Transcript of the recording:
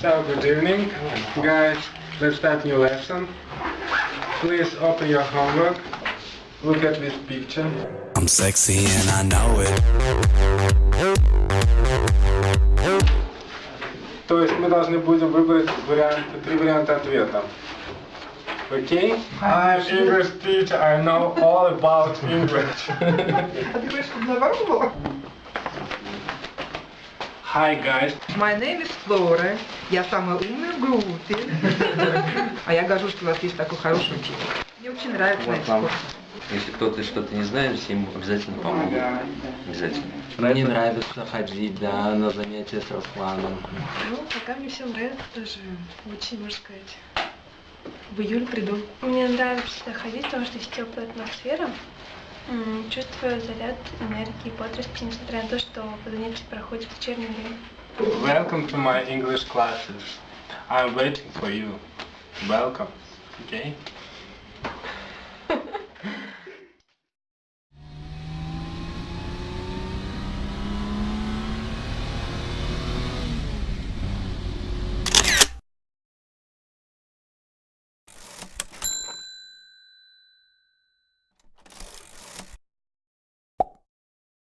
So, good evening, guys. Let's start new lesson. Please open your homework. Look at this picture. I'm sexy and I know it. То есть мы должны будем выбрать три варианта ответа. Окей? I'm English teacher. I know all about English. А ты хочешь, чтобы наоборот было? Hi, guys. My name is Flora. Я самая умная в группе. А я горжусь, что у вас есть такой хороший учитель. Мне очень нравится этот спорт. Если кто-то что-то не знает, всем обязательно помогут. Обязательно. Мне нравится ходить, да, на занятия с Русланом. Ну, пока мне все нравится тоже. Очень, можно сказать. В июль приду. Мне нравится сюда ходить, потому что здесь теплая атмосфера. Чувствую заряд энергии, бодрости, несмотря на то, что занятия проходят в вечернее время. Welcome to my English classes. I'm waiting for you. Welcome. Okay?